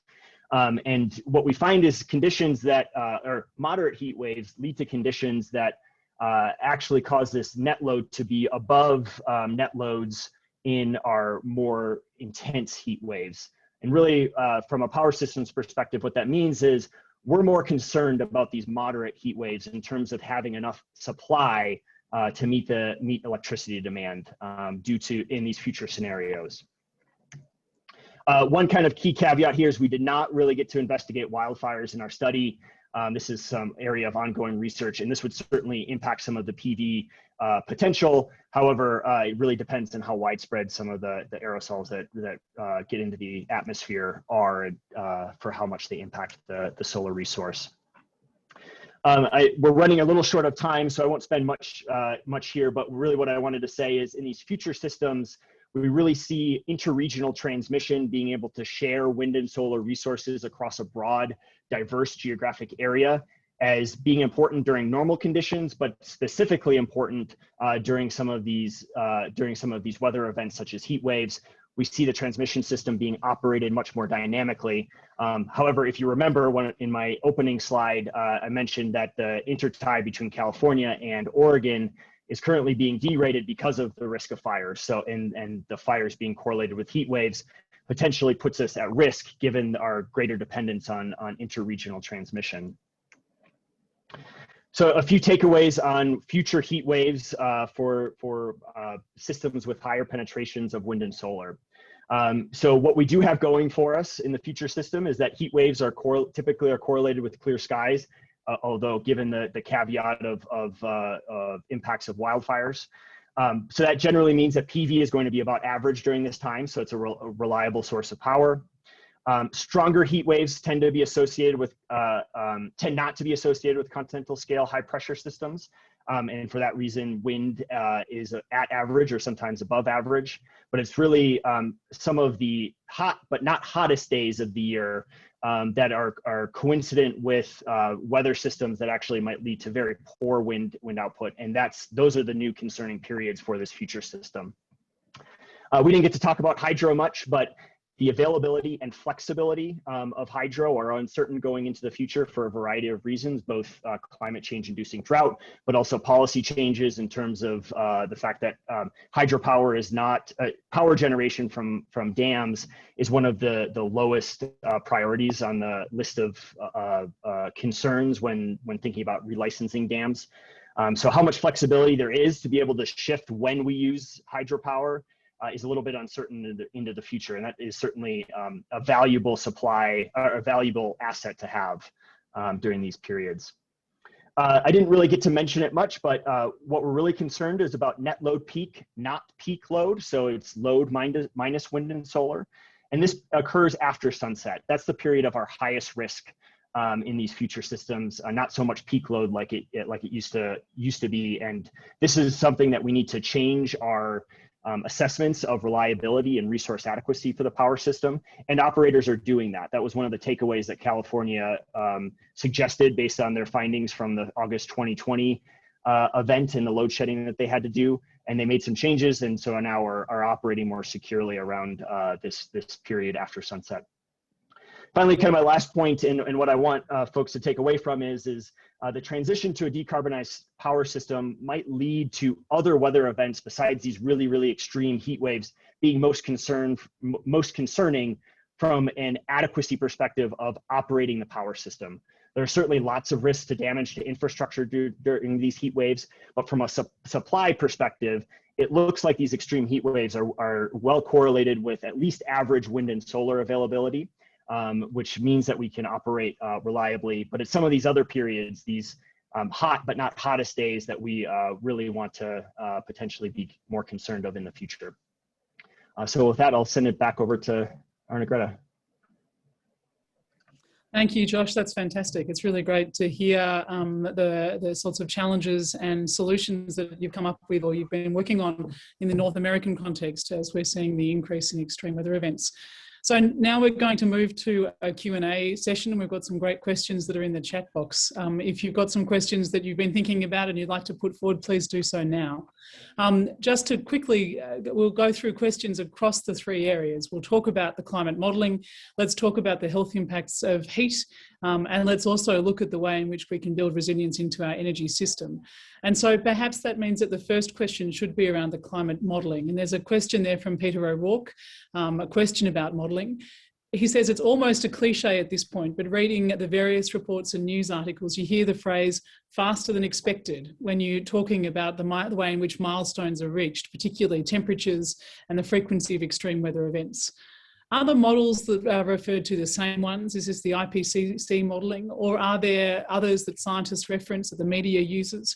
And what we find is conditions that, or moderate heat waves lead to conditions that actually cause this net load to be above net loads in our more intense heat waves. And really, from a power systems perspective, what that means is we're more concerned about these moderate heat waves in terms of having enough supply to meet electricity demand in these future scenarios. One kind of key caveat here is we did not really get to investigate wildfires in our study. This is some area of ongoing research, and this would certainly impact some of the PV potential. However, it really depends on how widespread some of the aerosols that get into the atmosphere are for how much they impact the solar resource. We're running a little short of time, so I won't spend much here, but really what I wanted to say is in these future systems, we really see interregional transmission being able to share wind and solar resources across a broad, diverse geographic area as being important during normal conditions, but specifically important during some of these weather events such as heat waves. We see the transmission system being operated much more dynamically. However, if you remember in my opening slide, I mentioned that the intertie between California and Oregon is currently being derated because of the risk of fires. So, and the fires being correlated with heat waves potentially puts us at risk given our greater dependence on interregional transmission. So a few takeaways on future heat waves for systems with higher penetrations of wind and solar. So what we do have going for us in the future system is that heat waves are typically correlated with clear skies, although given the caveat of impacts of wildfires. So that generally means that PV is going to be about average during this time, so it's a reliable source of power. Stronger heat waves tend not to be associated with continental scale high pressure systems. And for that reason, wind is at average or sometimes above average, but it's really some of the hot but not hottest days of the year that are coincident with weather systems that actually might lead to very poor wind output. And those are the new concerning periods for this future system. We didn't get to talk about hydro much, but the availability and flexibility of hydro are uncertain going into the future for a variety of reasons, both climate change inducing drought, but also policy changes in terms of the fact that hydropower is not, power generation from dams is one of the lowest priorities on the list of concerns when thinking about relicensing dams. So how much flexibility there is to be able to shift when we use hydropower is a little bit uncertain into the future, and that is certainly a valuable supply or a valuable asset to have during these periods. I didn't really get to mention it much, but what we're really concerned is about net load peak, not peak load. So it's load minus wind and solar, and this occurs after sunset. That's the period of our highest risk in these future systems, not so much peak load like it used to be. And this is something that we need to change our assessments of reliability and resource adequacy for the power system, and operators are doing that. That was one of the takeaways that California suggested based on their findings from the August 2020 event and the load shedding that they had to do, and they made some changes, and so now are operating more securely around this period after sunset. Finally, kind of my last point, and what I want folks to take away from is the transition to a decarbonized power system might lead to other weather events besides these really, really extreme heat waves being most concerning from an adequacy perspective of operating the power system. There are certainly lots of risks to damage to infrastructure during these heat waves, but from a supply perspective, it looks like these extreme heat waves are well correlated with at least average wind and solar availability. Which means that we can operate reliably. But at some of these other periods, these hot but not hottest days that we really want to potentially be more concerned of in the future. So with that, I'll send it back over to Arne-Grete. Thank you, Josh. That's fantastic. It's really great to hear the sorts of challenges and solutions that you've come up with or you've been working on in the North American context as we're seeing the increase in extreme weather events. So now we're going to move to a Q&A session, and we've got some great questions that are in the chat box. If you've got some questions that you've been thinking about and you'd like to put forward, please do so now. Just to quickly, we'll go through questions across the three areas. We'll talk about the climate modelling, let's talk about the health impacts of heat, and let's also look at the way in which we can build resilience into our energy system. And so perhaps that means that the first question should be around the climate modelling. And there's a question there from Peter O'Rourke, a question about modelling. He says it's almost a cliche at this point, but reading the various reports and news articles, you hear the phrase faster than expected when you're talking about the way in which milestones are reached, particularly temperatures and the frequency of extreme weather events. Are the models that are referred to the same ones? Is this the IPCC modelling, or are there others that scientists reference that the media uses?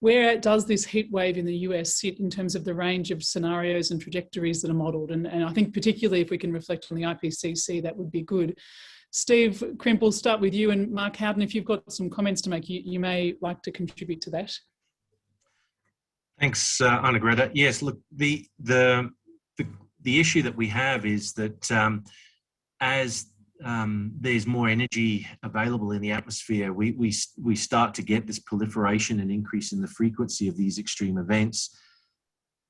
Where does this heat wave in the US sit in terms of the range of scenarios and trajectories that are modelled? And I think particularly if we can reflect on the IPCC, that would be good. Steve Crimp, we'll start with you, and Mark Howden, if you've got some comments to make, you may like to contribute to that. Thanks, Anna-Greta. Yes, look, the issue that we have is that as there's more energy available in the atmosphere, we start to get this proliferation and increase in the frequency of these extreme events.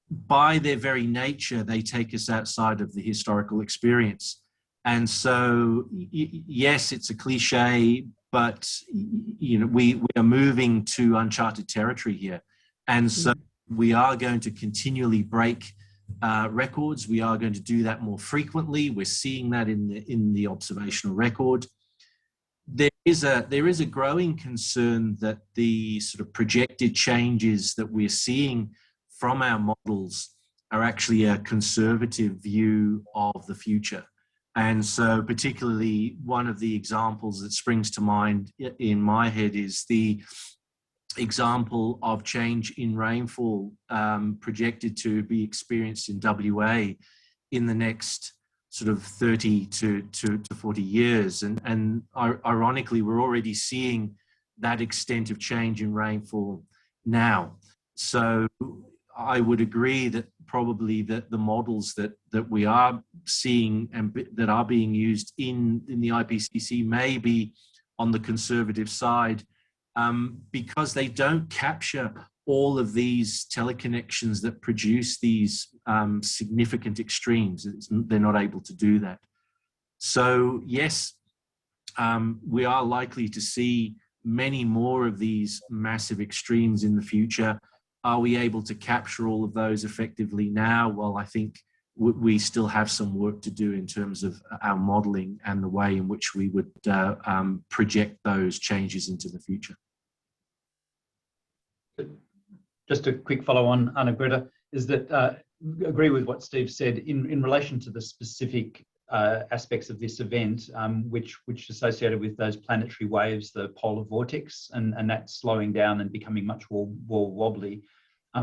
By their very nature, they take us outside of the historical experience. And so, yes, it's a cliche, but we are moving to uncharted territory here. And so we are going to continually break records. We are going to do that more frequently. We're seeing that in the observational record. There is a growing concern that the sort of projected changes that we're seeing from our models are actually a conservative view of the future. And so particularly one of the examples that springs to mind in my head is the example of change in rainfall projected to be experienced in WA in the next sort of 30 to 40 years. And ironically, we're already seeing that extent of change in rainfall now. So I would agree that probably that the models that we are seeing and that are being used in the IPCC may be on the conservative side, because they don't capture all of these teleconnections that produce these significant extremes. They're not able to do that. So yes, we are likely to see many more of these massive extremes in the future. Are we able to capture all of those effectively now? Well, I think we still have some work to do in terms of our modelling and the way in which we would project those changes into the future. Just a quick follow on, Anna-Greta, is that agree with what Steve said in relation to the specific aspects of this event, which is associated with those planetary waves, the polar vortex, and that's slowing down and becoming much more wobbly.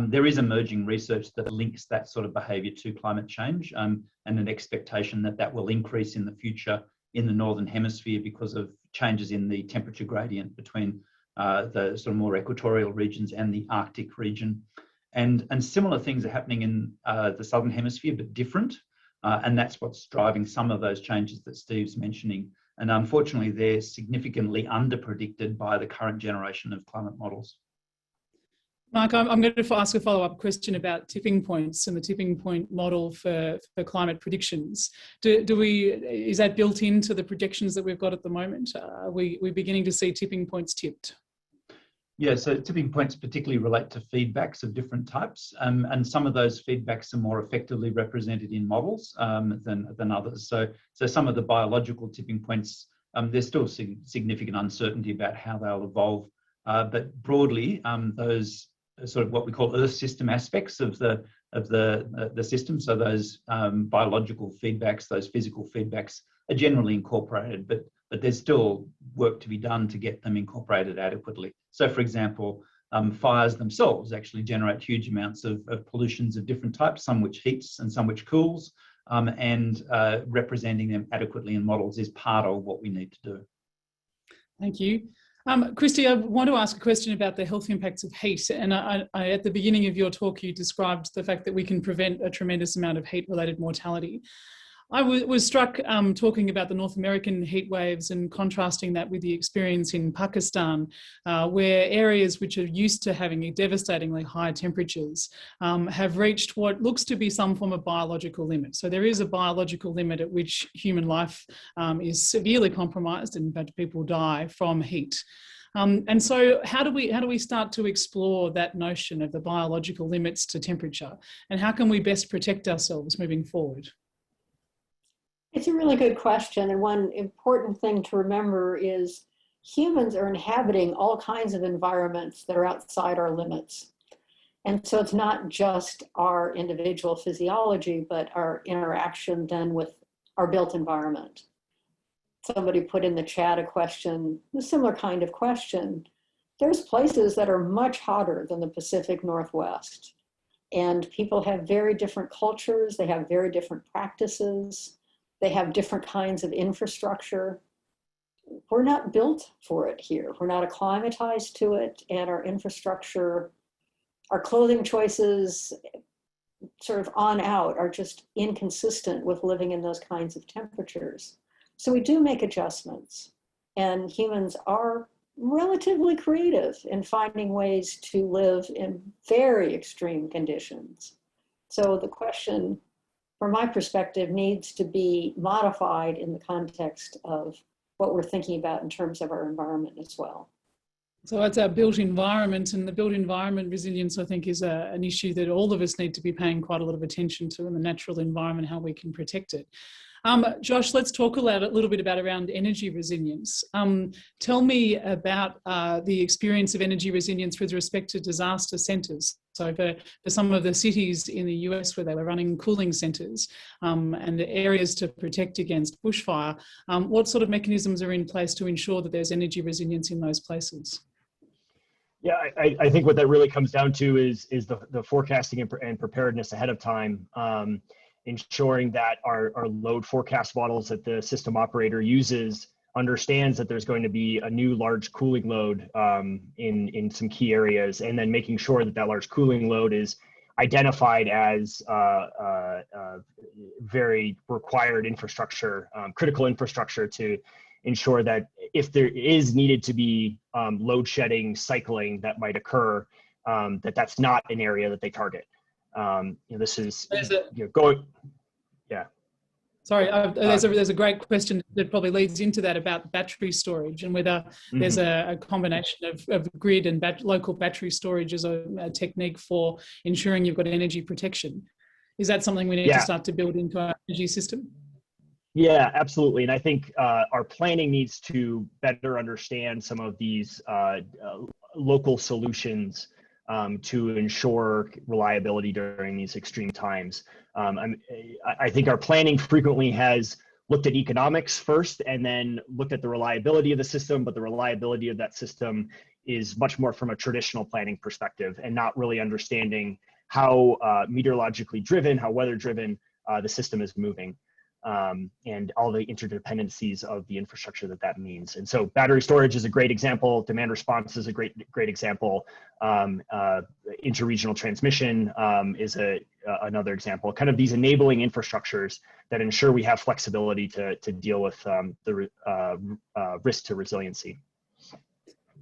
There is emerging research that links that sort of behaviour to climate change, and an expectation that that will increase in the future in the Northern Hemisphere because of changes in the temperature gradient between the sort of more equatorial regions and the Arctic region. And similar things are happening in the Southern Hemisphere, but different. And that's what's driving some of those changes that Steve's mentioning. And unfortunately, they're significantly underpredicted by the current generation of climate models. Mark, I'm going to ask a follow-up question about tipping points and the tipping point model for climate predictions. Is that built into the projections that we've got at the moment? We're beginning to see tipping points tipped. Yeah, so tipping points particularly relate to feedbacks of different types, and some of those feedbacks are more effectively represented in models than others. So some of the biological tipping points, there's still significant uncertainty about how they'll evolve, but broadly, those sort of what we call Earth system aspects of the system, so those biological feedbacks, those physical feedbacks are generally incorporated, but there's still work to be done to get them incorporated adequately. So, for example, fires themselves actually generate huge amounts of pollutions of different types, some which heats and some which cools, and representing them adequately in models is part of what we need to do. Thank you. Christy, I want to ask a question about the health impacts of heat. And at the beginning of your talk, you described the fact that we can prevent a tremendous amount of heat-related mortality. I was struck talking about the North American heat waves and contrasting that with the experience in Pakistan, where areas which are used to having devastatingly high temperatures have reached what looks to be some form of biological limit. So there is a biological limit at which human life is severely compromised, and in fact people die from heat. And so how do we start to explore that notion of the biological limits to temperature, and how can we best protect ourselves moving forward? It's a really good question. And one important thing to remember is humans are inhabiting all kinds of environments that are outside our limits. And so it's not just our individual physiology, but our interaction then with our built environment. Somebody put in the chat a similar kind of question. There's places that are much hotter than the Pacific Northwest. And people have very different cultures. They have very different practices. They have different kinds of infrastructure. We're not built for it here. We're not acclimatized to it, and our infrastructure, our clothing choices, sort of on out, are just inconsistent with living in those kinds of temperatures. So we do make adjustments, and humans are relatively creative in finding ways to live in very extreme conditions. So the question, from my perspective, needs to be modified in the context of what we're thinking about in terms of our environment as well. So that's our built environment, and the built environment resilience, I think, is an issue that all of us need to be paying quite a lot of attention to, in the natural environment, how we can protect it. Josh, let's talk a little bit about around energy resilience. Tell me about the experience of energy resilience with respect to disaster centres. So for some of the cities in the US where they were running cooling centres and areas to protect against bushfire, what sort of mechanisms are in place to ensure that there's energy resilience in those places? Yeah, I think what that really comes down to is the forecasting and preparedness ahead of time. Ensuring that our load forecast models that the system operator uses understands that there's going to be a new large cooling load in some key areas, and then making sure that that large cooling load is identified as very required infrastructure, critical infrastructure, to ensure that if there is needed to be load shedding cycling that might occur, that's not an area that they target. This is going. Yeah. Sorry, there's a great question that probably leads into that about battery storage, and whether there's a combination of grid and local battery storage as a technique for ensuring you've got energy protection. Is that something we need to start to build into our energy system? Yeah, absolutely. And I think our planning needs to better understand some of these local solutions to ensure reliability during these extreme times. I think our planning frequently has looked at economics first and then looked at the reliability of the system, but the reliability of that system is much more from a traditional planning perspective, and not really understanding how meteorologically driven, how weather driven the system is moving. And all the interdependencies of the infrastructure that means. And so battery storage is a great example. Demand response is a great example. Interregional transmission is another example. Kind of these enabling infrastructures that ensure we have flexibility to deal with the risk to resiliency.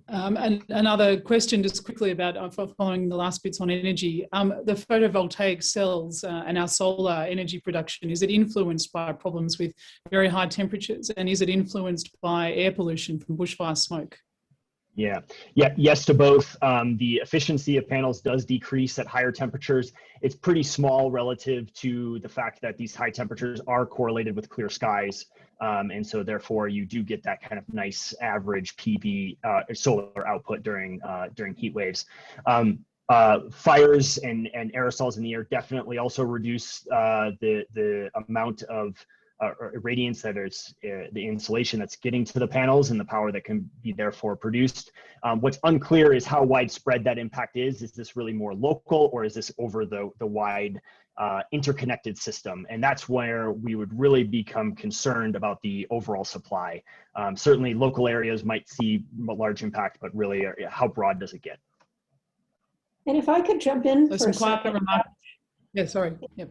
And another question just quickly about following the last bits on energy. The photovoltaic cells and our solar energy production, is it influenced by problems with very high temperatures, and is it influenced by air pollution from bushfire smoke? Yeah, yes to both. The efficiency of panels does decrease at higher temperatures. It's pretty small relative to the fact that these high temperatures are correlated with clear skies. And so therefore you do get that kind of nice average PV solar output during heat waves. Fires and aerosols in the air definitely also reduce the amount of irradiance that is the insulation that's getting to the panels and the power that can be therefore produced. What's unclear is how widespread that impact is. Is this really more local, or is this over the wide interconnected system? And that's where we would really become concerned about the overall supply. Certainly local areas might see a large impact, but really how broad does it get? And if I could jump in for a second. Yeah, sorry. Yep.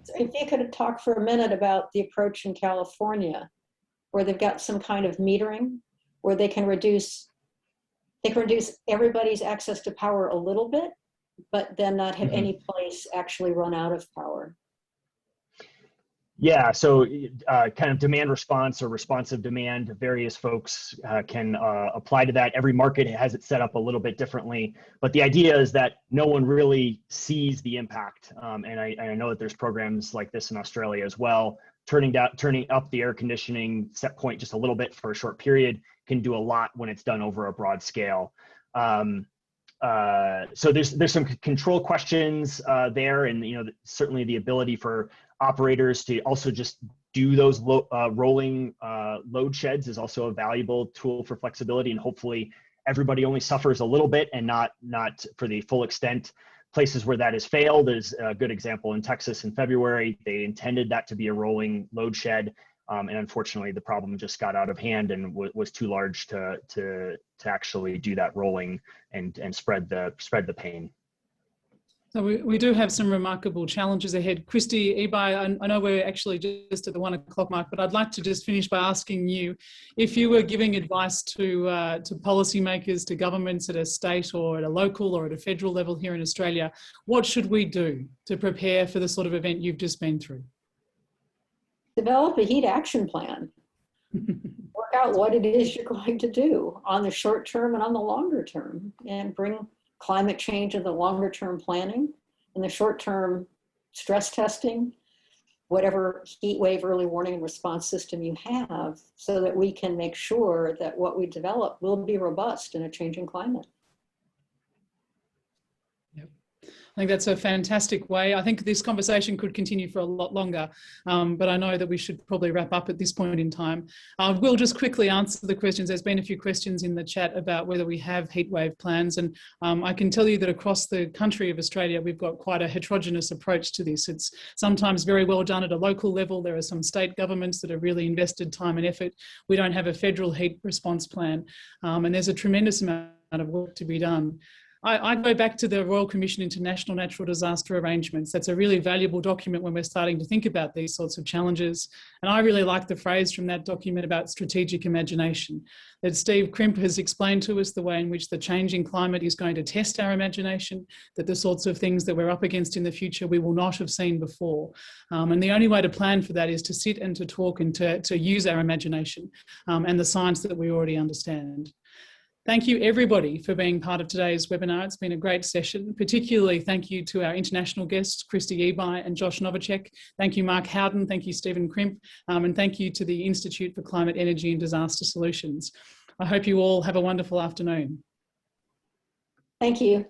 So if you could talk for a minute about the approach in California, where they've got some kind of metering, where they can reduce everybody's access to power a little bit, but then not have any place actually run out of power. Yeah, so kind of demand response or responsive demand, various folks can apply to that. Every market has it set up a little bit differently, but the idea is that no one really sees the impact. And I know that there's programs like this in Australia as well. Turning up the air conditioning set point just a little bit for a short period can do a lot when it's done over a broad scale. So there's some control questions there, and certainly the ability for operators to also just do those rolling load sheds is also a valuable tool for flexibility, and hopefully everybody only suffers a little bit and not for the full extent. Places where that has failed is a good example in Texas in February. They intended that to be a rolling load shed, and unfortunately the problem just got out of hand and was too large to actually do that rolling and spread the pain. So we do have some remarkable challenges ahead. Christy, Ebi, I know we're actually just at the 1 o'clock mark, but I'd like to just finish by asking you, if you were giving advice to policymakers, to governments at a state or at a local or at a federal level here in Australia, what should we do to prepare for the sort of event you've just been through? Develop a heat action plan. Work out what it is you're going to do on the short term and on the longer term, and bring climate change in the longer term planning, in the short term stress testing, whatever heat wave early warning and response system you have, so that we can make sure that what we develop will be robust in a changing climate. I think that's a fantastic way. I think this conversation could continue for a lot longer, but I know that we should probably wrap up at this point in time. We'll just quickly answer the questions. There's been a few questions in the chat about whether we have heatwave plans, and I can tell you that across the country of Australia, we've got quite a heterogeneous approach to this. It's sometimes very well done at a local level. There are some state governments that have really invested time and effort. We don't have a federal heat response plan, and there's a tremendous amount of work to be done. I go back to the Royal Commission into National Natural Disaster Arrangements. That's a really valuable document when we're starting to think about these sorts of challenges. And I really like the phrase from that document about strategic imagination, that Steve Crimp has explained to us the way in which the changing climate is going to test our imagination, that the sorts of things that we're up against in the future we will not have seen before. And the only way to plan for that is to sit and to talk and to use our imagination and the science that we already understand. Thank you everybody for being part of today's webinar. It's been a great session. Particularly thank you to our international guests, Christy Ebi and Josh Novacek. Thank you, Mark Howden. Thank you, Stephen Crimp. And thank you to the Institute for Climate, Energy and Disaster Solutions. I hope you all have a wonderful afternoon. Thank you.